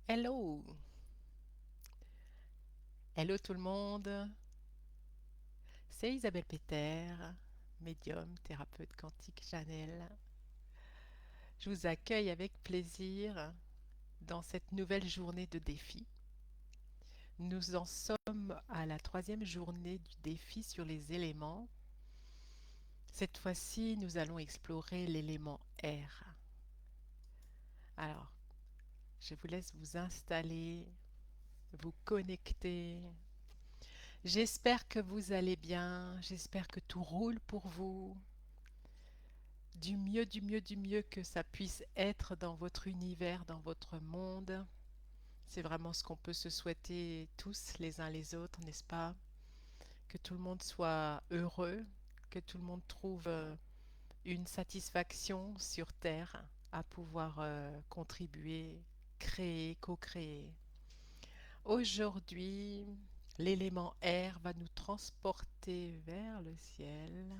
Hello! Hello tout le monde! C'est Isabelle Peter, médium, thérapeute quantique Chanel. Je vous accueille avec plaisir dans cette nouvelle journée de défi. Nous en sommes à la troisième journée du défi sur les éléments. Cette fois-ci, nous allons explorer l'élément air. Alors, je vous laisse vous installer, vous connecter. J'espère que vous allez bien, j'espère que tout roule pour vous. Du mieux, du mieux, du mieux que ça puisse être dans votre univers, dans votre monde. C'est vraiment ce qu'on peut se souhaiter tous les uns les autres, n'est-ce pas? Que tout le monde soit heureux, que tout le monde trouve une satisfaction sur Terre à pouvoir contribuer, créer, co-créer. Aujourd'hui, l'élément air va nous transporter vers le ciel.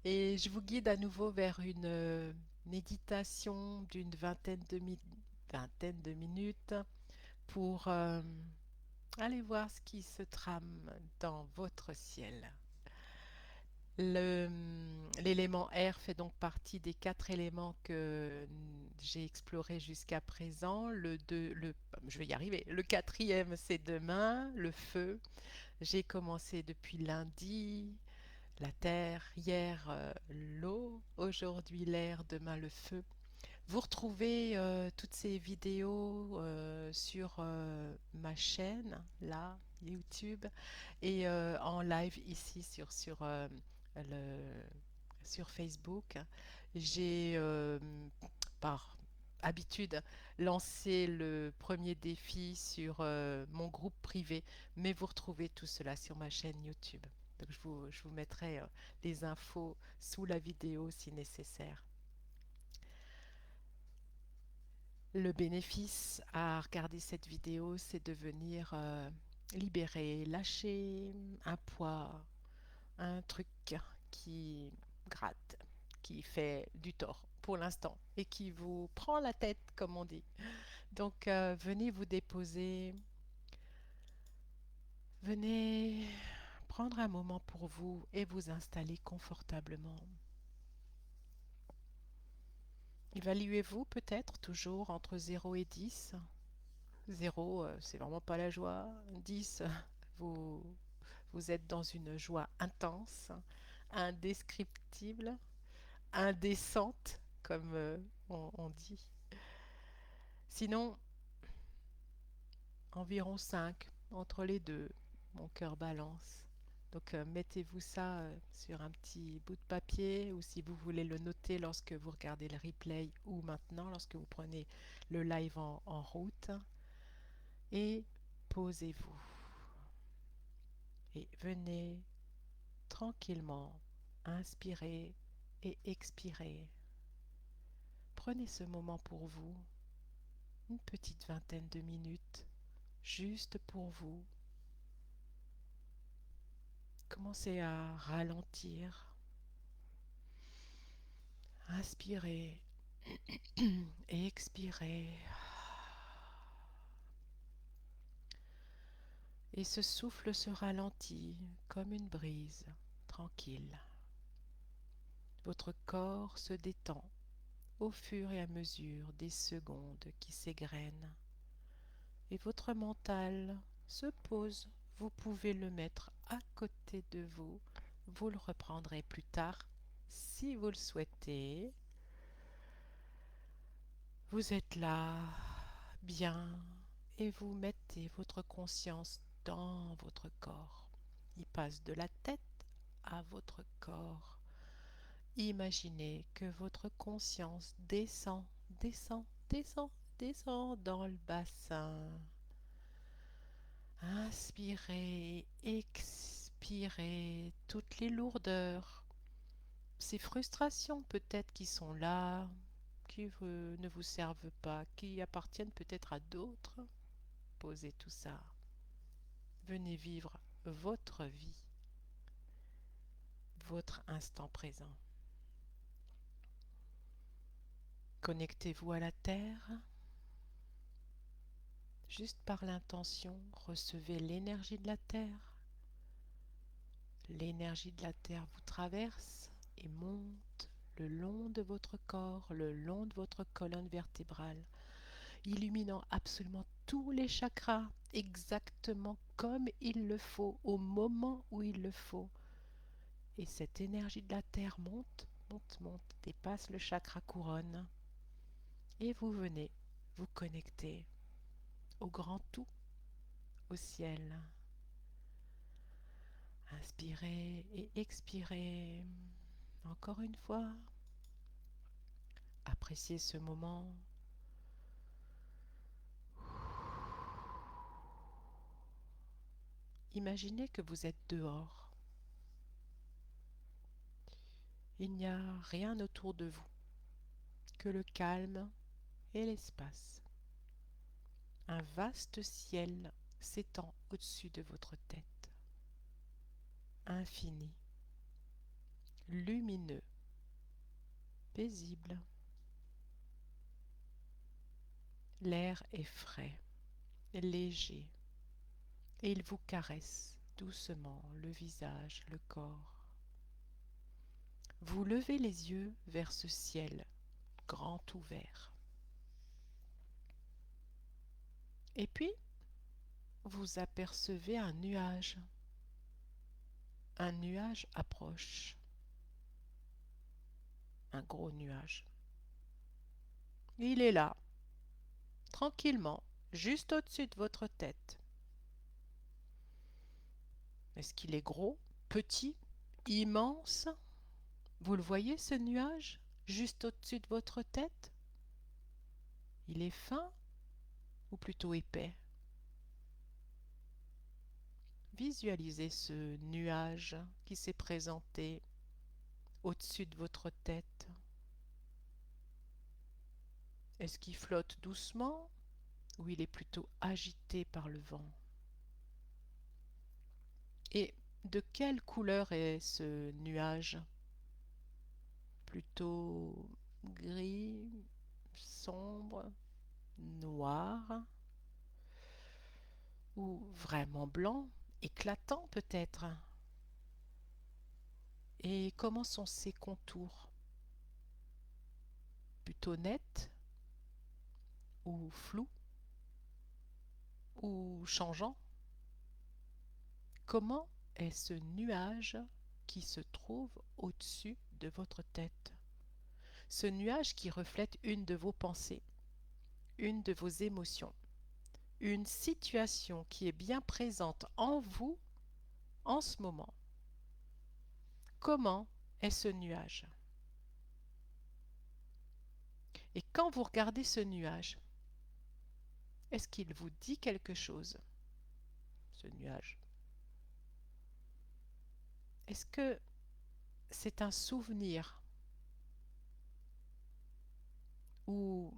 Et je vous guide à nouveau vers une méditation d'une vingtaine de minutes pour aller voir ce qui se trame dans votre ciel. L'élément air fait donc partie des quatre éléments que j'ai explorés jusqu'à présent. Je vais y arriver. Le quatrième, c'est demain, le feu. J'ai commencé depuis lundi. La terre, hier l'eau, aujourd'hui l'air, demain le feu. Vous retrouvez toutes ces vidéos sur ma chaîne, là, YouTube, et en live ici le, sur Facebook. J'ai, par habitude, lancé le premier défi sur mon groupe privé, mais vous retrouvez tout cela sur ma chaîne YouTube. Donc je vous mettrai les infos sous la vidéo si nécessaire. Le bénéfice à regarder cette vidéo, c'est de venir libérer, lâcher un poids, un truc qui gratte, qui fait du tort pour l'instant et qui vous prend la tête, comme on dit. Donc venez vous déposer, venez prendre un moment pour vous et vous installer confortablement. Évaluez-vous peut-être toujours entre 0 et 10. 0, c'est vraiment pas la joie. 10, vous, vous êtes dans une joie intense, indescriptible, indécente, comme on dit. Sinon, environ 5, entre les deux, mon cœur balance. Donc mettez-vous ça sur un petit bout de papier ou si vous voulez le noter lorsque vous regardez le replay ou maintenant lorsque vous prenez le live en route. Et posez-vous et venez tranquillement inspirer et expirer. Prenez ce moment pour vous, une petite vingtaine de minutes, juste pour vous. Commencez à ralentir, inspirez et expirez. Et ce souffle se ralentit comme une brise, tranquille. Votre corps se détend au fur et à mesure des secondes qui s'égrènent. Et votre mental se pose. Vous pouvez le mettre à côté de vous. Vous le reprendrez plus tard si vous le souhaitez. Vous êtes là, bien, et vous mettez votre conscience dans votre corps. Il passe de la tête à votre corps. Imaginez que votre conscience descend, descend, descend, descend dans le bassin. Inspirez, expirez toutes les lourdeurs, ces frustrations peut-être qui sont là, ne vous servent pas, qui appartiennent peut-être à d'autres. Posez tout ça. Venez vivre votre vie, votre instant présent. Connectez-vous à la terre, Juste par l'intention, recevez l'énergie de la Terre. L'énergie de la Terre vous traverse et monte le long de votre corps, le long de votre colonne vertébrale, illuminant absolument tous les chakras exactement comme il le faut, au moment où il le faut. Et cette énergie de la Terre monte, monte, monte, dépasse le chakra couronne. Et vous venez vous connecter au grand tout, au ciel. Inspirez et expirez. Encore une fois, appréciez ce moment. Imaginez que vous êtes dehors. Il n'y a rien autour de vous que le calme et l'espace. Un vaste ciel s'étend au-dessus de votre tête. Infini, lumineux, paisible. L'air est frais, léger, et il vous caresse doucement le visage, le corps. Vous levez les yeux vers ce ciel grand ouvert. Et puis, vous apercevez un nuage. Un nuage approche. Un gros nuage. Il est là, tranquillement, juste au-dessus de votre tête. Est-ce qu'il est gros, petit, immense? Vous le voyez, ce nuage, juste au-dessus de votre tête? Il est fin ou plutôt épais? Visualisez ce nuage qui s'est présenté au-dessus de votre tête. Est-ce qu'il flotte doucement ou il est plutôt agité par le vent? Et de quelle couleur est ce nuage? Plutôt gris, sombre, noir ou vraiment blanc, éclatant peut-être? Et comment sont ses contours? Plutôt nets ou flous ou changeants? Comment est ce nuage qui se trouve au-dessus de votre tête? Ce nuage qui reflète une de vos pensées, une de vos émotions, une situation qui est bien présente en vous en ce moment. Comment est ce nuage? Et quand vous regardez ce nuage, est-ce qu'il vous dit quelque chose, ce nuage? Est-ce que c'est un souvenir ou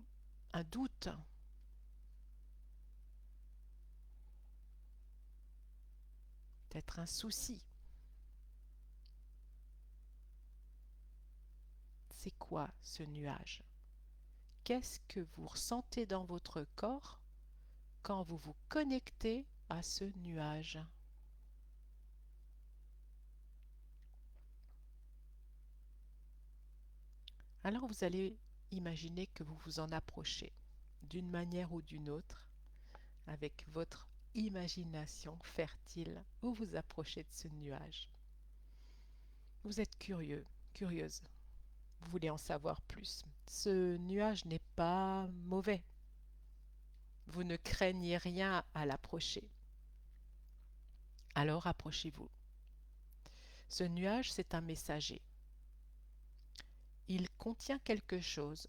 un doute, peut-être un souci? C'est quoi ce nuage? Qu'est-ce que vous ressentez dans votre corps quand vous vous connectez à ce nuage? Alors vous allez imaginer que vous vous en approchez d'une manière ou d'une autre avec votre imagination fertile. Vous vous approchez de ce nuage. Vous êtes curieux, curieuse. Vous voulez en savoir plus. Ce nuage n'est pas mauvais. Vous ne craignez rien à l'approcher. Alors approchez-vous. Ce nuage, c'est un messager. Il contient quelque chose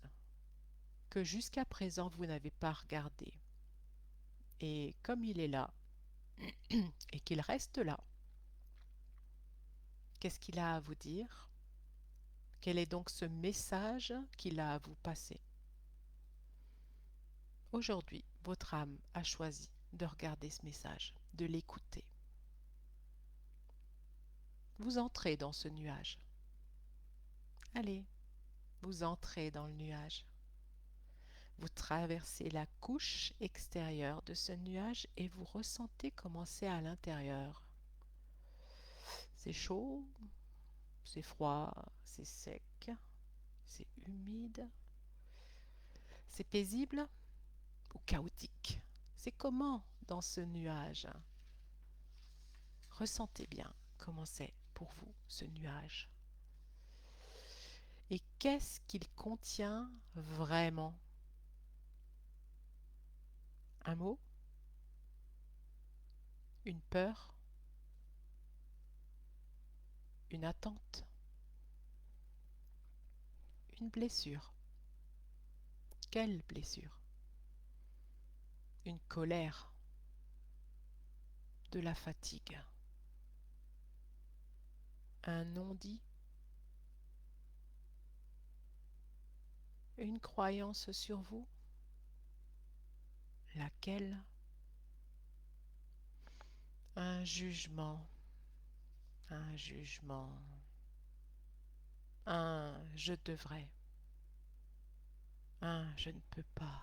que jusqu'à présent vous n'avez pas regardé. Et comme il est là, et qu'il reste là, qu'est-ce qu'il a à vous dire? Quel est donc ce message qu'il a à vous passer? Aujourd'hui, votre âme a choisi de regarder ce message, de l'écouter. Vous entrez dans ce nuage. Allez, vous entrez dans le nuage. Vous traversez la couche extérieure de ce nuage et vous ressentez comment c'est à l'intérieur. C'est chaud, c'est froid, c'est sec, c'est humide, c'est paisible ou chaotique. C'est comment dans ce nuage? Ressentez bien comment c'est pour vous ce nuage. Et qu'est-ce qu'il contient vraiment? Un mot? Une peur? Une attente? Une blessure? Quelle blessure? Une colère? De la fatigue? Un non-dit? Une croyance sur vous? Laquelle? Un jugement? Un jugement? Un je devrais? Un je ne peux pas?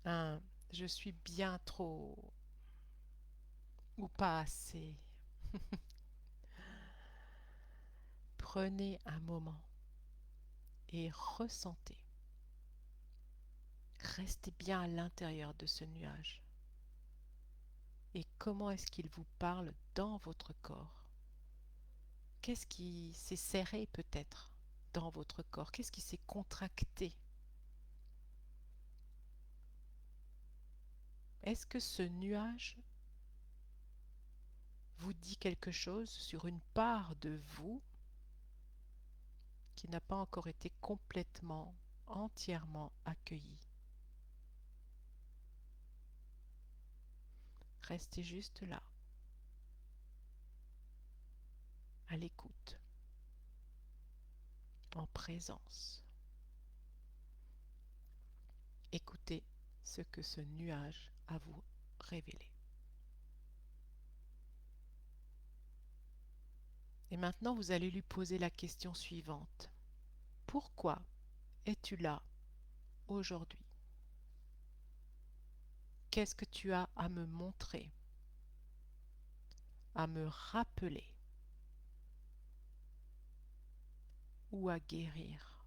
Un je suis bien trop ou pas assez? Prenez un moment et ressentez. Restez bien à l'intérieur de ce nuage. Et comment est-ce qu'il vous parle dans votre corps? Qu'est-ce qui s'est serré peut-être dans votre corps? Qu'est-ce qui s'est contracté? Est-ce que ce nuage vous dit quelque chose sur une part de vous qui n'a pas encore été complètement, entièrement accueillie? Restez juste là, à l'écoute, en présence. Écoutez ce que ce nuage a vous révélé. Et maintenant, vous allez lui poser la question suivante. Pourquoi es-tu là aujourd'hui? Qu'est-ce que tu as à me montrer, à me rappeler ou à guérir?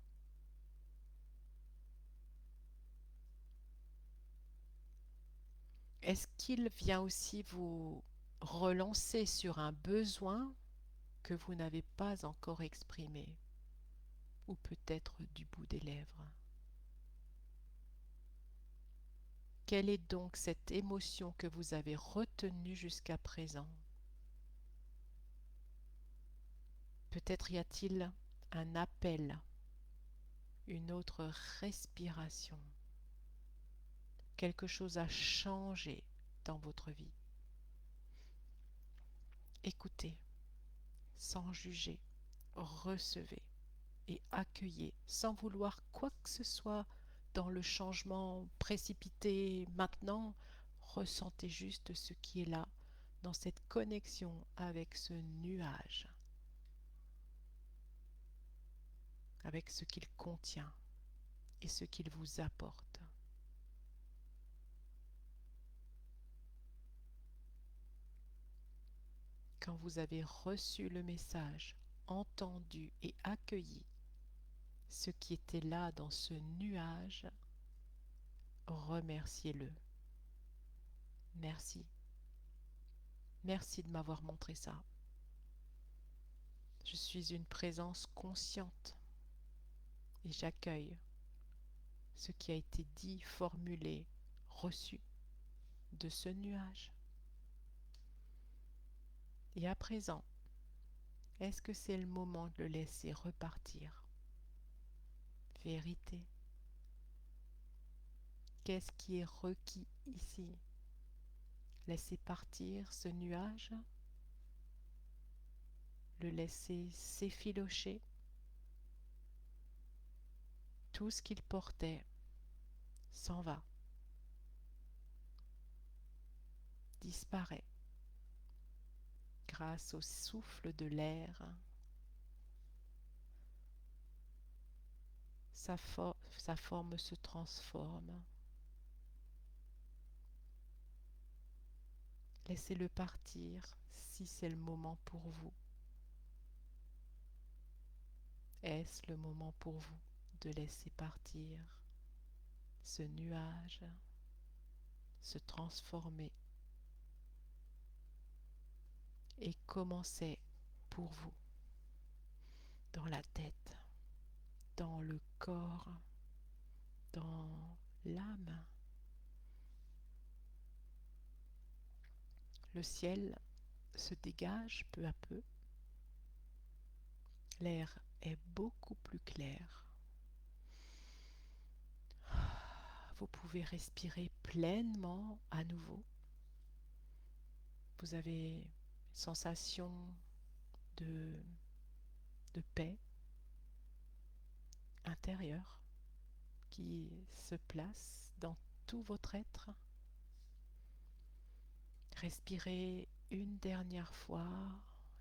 Est-ce qu'il vient aussi vous relancer sur un besoin que vous n'avez pas encore exprimé, ou peut-être du bout des lèvres? Quelle est donc cette émotion que vous avez retenue jusqu'à présent? Peut-être y a-t-il un appel, une autre respiration, quelque chose a changé dans votre vie. Écoutez, sans juger, recevez et accueillez, sans vouloir quoi que ce soit dans le changement précipité maintenant. Ressentez juste ce qui est là, dans cette connexion avec ce nuage, avec ce qu'il contient et ce qu'il vous apporte. Quand vous avez reçu le message, entendu et accueilli ce qui était là dans ce nuage, remerciez-le. Merci. Merci de m'avoir montré ça. Je suis une présence consciente et j'accueille ce qui a été dit, formulé, reçu de ce nuage. Et à présent, est-ce que c'est le moment de le laisser repartir? Vérité. Qu'est-ce qui est requis ici? Laisser partir ce nuage, le laisser s'effilocher. Tout ce qu'il portait s'en va, disparaît grâce au souffle de l'air sa forme se transforme. Laissez-le partir si c'est le moment pour vous. Est-ce le moment pour vous de laisser partir ce nuage, se transformer et commencer pour vous dans la tête, dans le corps, dans l'âme? Le ciel se dégage peu à peu. L'air est beaucoup plus clair. Vous pouvez respirer pleinement à nouveau. Vous avez une sensation de, de paix intérieure qui se place dans tout votre être. Respirez une dernière fois,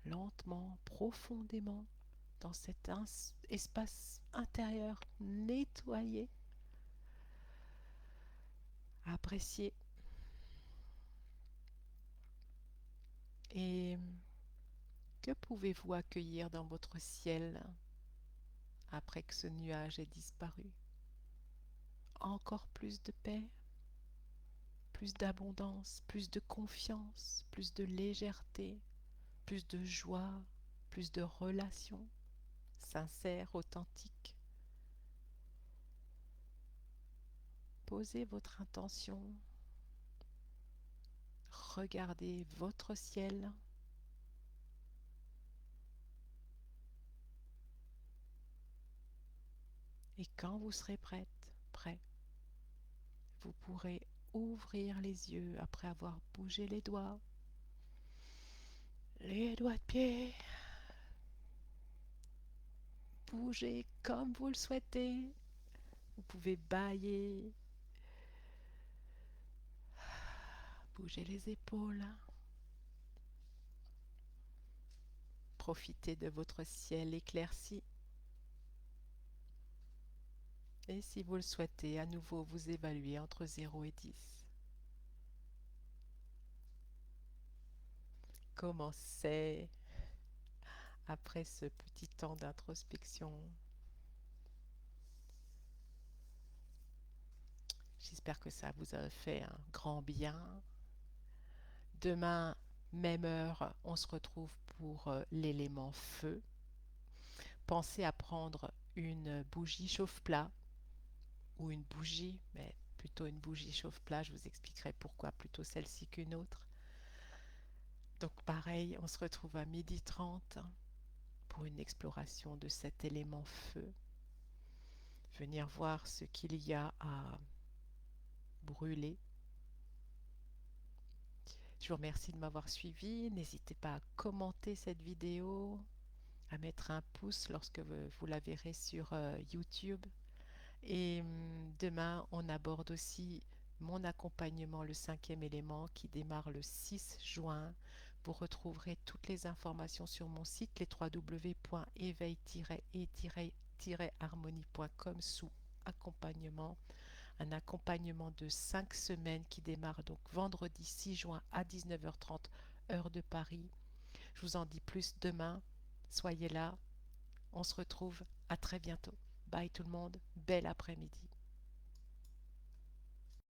lentement, profondément, dans cet espace intérieur nettoyé. Appréciez. Et que pouvez-vous accueillir dans votre ciel après que ce nuage ait disparu? Encore plus de paix, plus d'abondance, plus de confiance, plus de légèreté, plus de joie, plus de relations sincères, authentiques. Posez votre intention, regardez votre ciel et quand vous serez prêt, vous pourrez ouvrir les yeux après avoir bougé les doigts de pied. Bougez comme vous le souhaitez. Vous pouvez bâiller, bouger les épaules. Profitez de votre ciel éclairci. Et si vous le souhaitez, à nouveau vous évaluez entre 0 et 10. Comment c'est après ce petit temps d'introspection? J'espère que ça vous a fait un grand bien. Demain, même heure, on se retrouve pour l'élément feu. Pensez à prendre une bougie chauffe-plat ou une bougie, mais plutôt une bougie chauffe-plat. Je vous expliquerai pourquoi plutôt celle-ci qu'une autre. Donc pareil, on se retrouve à 12h30 pour une exploration de cet élément feu. Venir voir ce qu'il y a à brûler. Je vous remercie de m'avoir suivi. N'hésitez pas à commenter cette vidéo, à mettre un pouce lorsque vous la verrez sur YouTube. Et demain, on aborde aussi mon accompagnement, le 5e élément, qui démarre le 6 juin. Vous retrouverez toutes les informations sur mon site, les www.éveil-et-harmonie.com sous accompagnement. Un accompagnement de 5 semaines qui démarre donc vendredi 6 juin à 19h30 heure de Paris. Je vous en dis plus demain. Soyez là. On se retrouve à très bientôt. Bye tout le monde. Bel après-midi.